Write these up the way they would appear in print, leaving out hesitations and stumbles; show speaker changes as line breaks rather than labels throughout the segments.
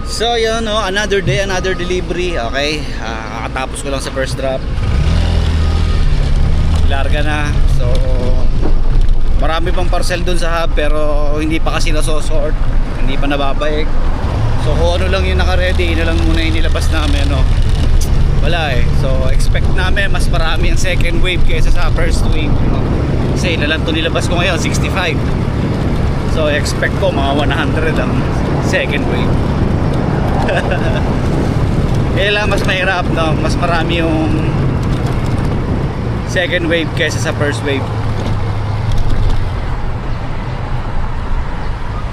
So yun, no, another day, another delivery. Okay, kakatapos ko lang sa first drop. Larga na. So marami pang parcel dun sa hub, pero hindi pa kasi nasosort, hindi pa nababaik. So kung ano lang yung naka-ready, na lang muna yung nilabas namin, no? Wala eh. So expect namin mas marami ang second wave kaysa sa first wave, no? Kasi ilan lang ito nilabas ko ngayon, 65. So expect ko mga 100 ang second wave. Kaya mas mahirap, no? Mas marami yung second wave kaysa sa first wave.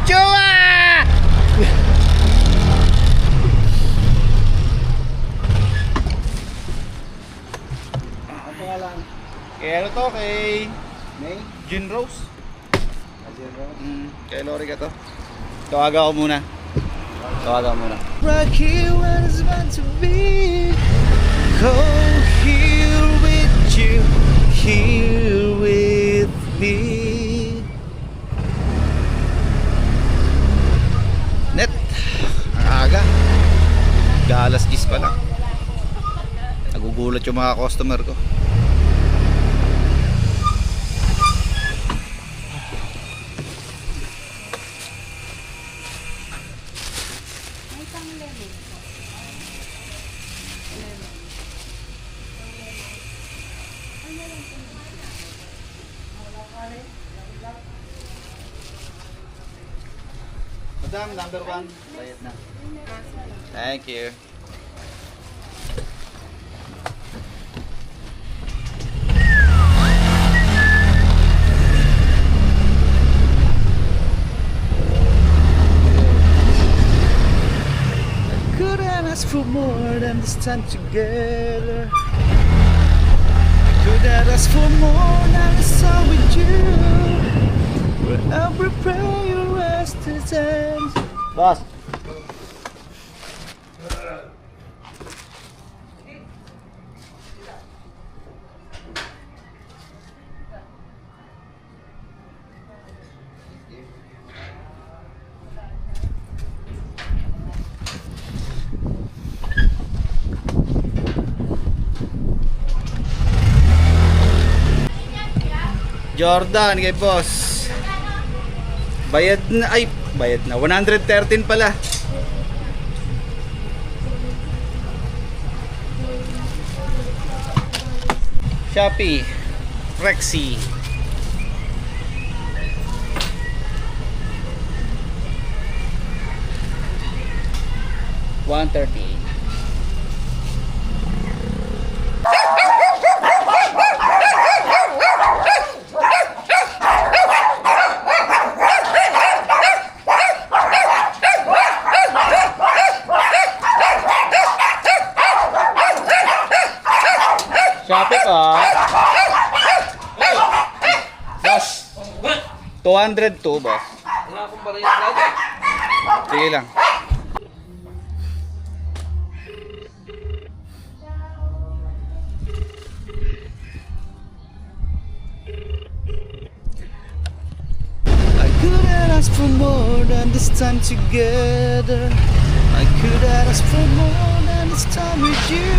Chua! Ang pangalan? Kaya ano to? Kay May? Gin Rose? Gin Rose? Kay Lori ka to? Tawaga ko muna. Tawaga muna. Right here when it's meant to be. Go here with you, here with me. Net, ang aga. Galas 10 pa lang. Nagugulat yung mga customer ko. Madam, number 1. Bayad na. Thank you. I couldn't ask for more than this time together. I couldn't ask for more than this time with you. Where every prayer rests its hands. Boss. Jordan kay boss. Bayad na, ay bayad na 113 pala. Shopee Rexy 138. Shopee ka. Boss. 202 boss.
Wala akong baril lagi.
Sige lang. I couldn't ask for more than this time together. I couldn't ask for more than this time with you.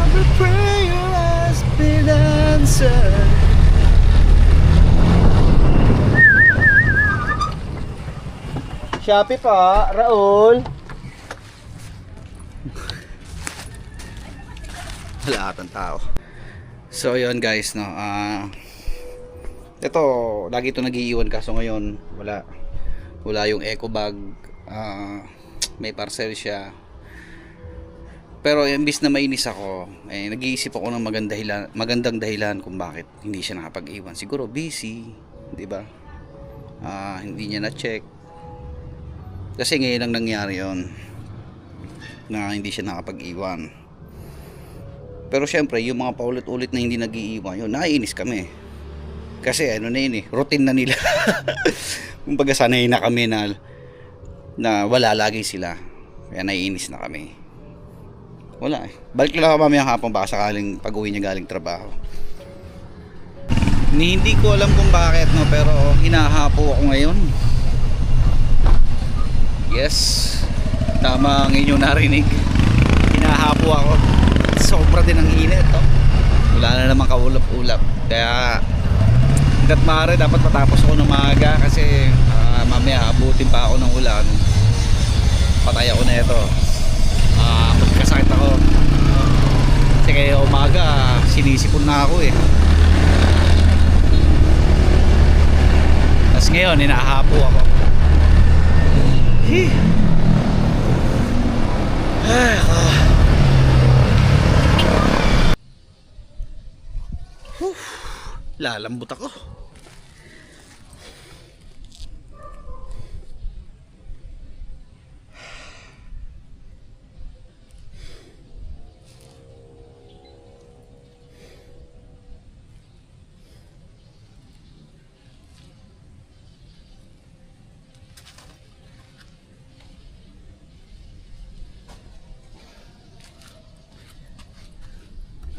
Every prayer has been answered. Shopee pa, Raul. Wala atang tao. So yun guys, no. Ito, lagi ito nag-iiwan kaso ngayon wala yung eco bag. May parcel siya. Pero imbis na mainis ako, nag-iisip ako ng magandang dahilan kung bakit hindi siya nakapag-iwan. Siguro busy, 'di ba? Hindi niya na-check. Kasi ngayon lang nangyari 'yon na hindi siya nakapag-iwan. Pero syempre, yung mga paulit-ulit na hindi nag-iiwan, yun, naiinis kami. Kasi ano na yun routine na nila. Kumbaga sanay na kami na wala lagi sila. Kaya naiinis na kami. Wala balik lang ako mamayang hapon baka sakaling pag-uwi niya galing trabaho. Hindi ko alam kung bakit, no, pero hinahapo ako ngayon. Yes, tama ang inyong narinig. Hinahapo ako. Sobra din ang init, oh. Wala na naman kaulap-ulap. Kaya hanggat maaari dapat matapos ako ng maaga kasi mamaya abutin pa ako ng ulan. Patay ako na ito. Magkasakit ako. Kasi kaya umaga sinisipon na ako eh. Tapos ngayon hinahapo ako. Lalambot ako.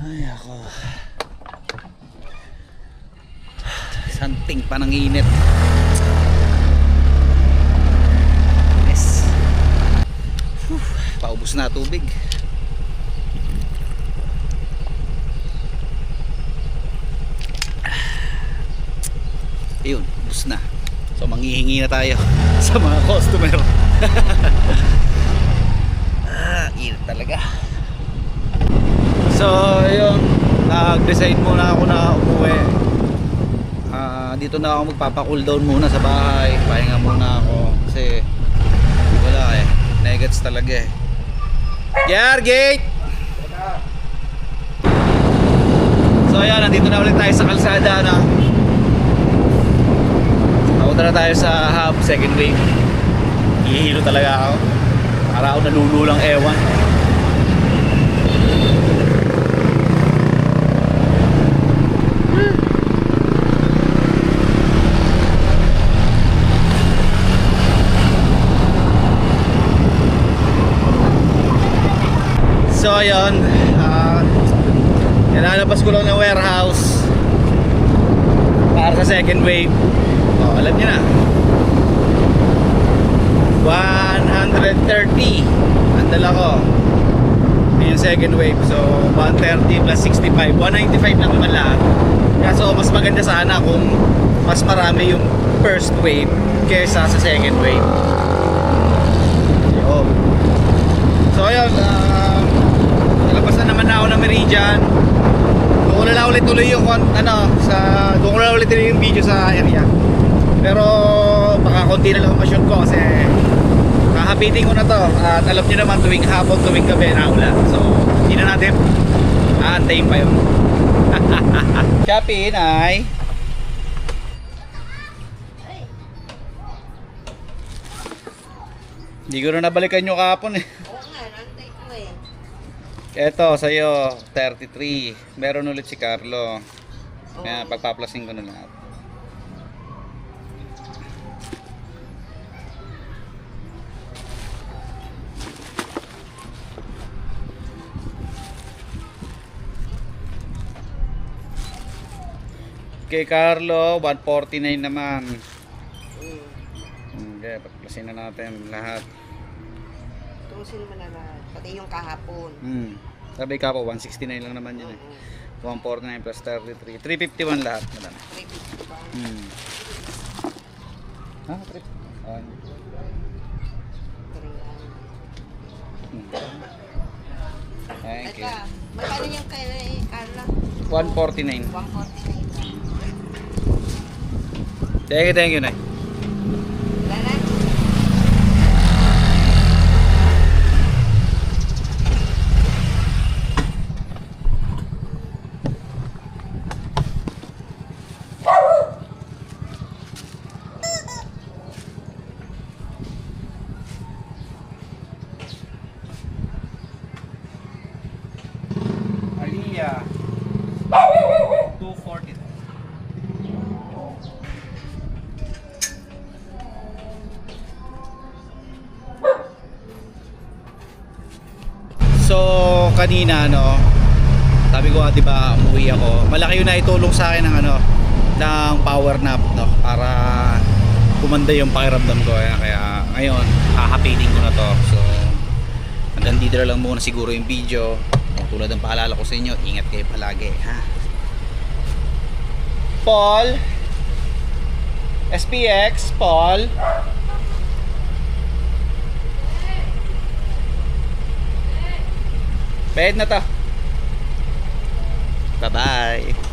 Ay ako. Santing pa ng init. Yes. Paubos na tubig. Ayun, ubos na. So manghihingi na tayo sa mga customer. Init talaga. So ayun, nag-decide muna ako na umuwi. Dito na ako magpapa-cool down muna sa bahay. Pahinga muna ako kasi wala eh, negats talaga eh. Gate! So ayan, nandito na ulit tayo sa kalsada na. Papunta na tayo sa hub, second wave. Hihilo talaga ako. Para ako nalululang ewan. So ayun, nilalabas ko lang ng warehouse para sa second wave. Alam niyo na, 130 ang dala ko yung second wave. So 130 plus 65, 195 lang naman lahat. Kaya so mas maganda sana kung mas marami yung first wave kesa sa second wave. So ayun, nalabas na naman ako ng Meridian. Doon ko na lang ulit tuloy yung doon ko na lang ulit tuloy yung video sa area. Pero baka konti na lang ma-shoot ko kasi kahapitin ko na to. At alam niyo naman tuwing hapon, tuwing gabi na ulan. So hindi na natin aantayin pa yun. Shopee, Nay. Hindi ko na nabalikan yung kahapon eh. Eto sa'yo 33. Meron ulit si Carlo. Kaya pagpaplasin ko na lahat. Kay Carlo 149 naman. Okay, pagplasin na natin lahat.
Tusin mo na lahat. Pati yung kahapon.
Sabi ka po, 169 lang naman yun eh. 149 plus 33. 351 lahat.
350 ba?
Ha? 351. Thank you.
Magkano yung kay Carla?
149.
149.
Thank you, Nay.
Wala na?
Aliyah 240. So kanina sabi ko 'di ba umuwi ako. Malaki yung naitulong sa akin ng ng power nap para gumanda yung pakiramdam ko. Kaya ngayon, hahapitin ko na to. So, hanggang dito na lang muna siguro yung video. Tulad ng paalala ko sa inyo, ingat kayo palagi, ha? Paul? SPX, Paul? Bayad na to. Bye-bye.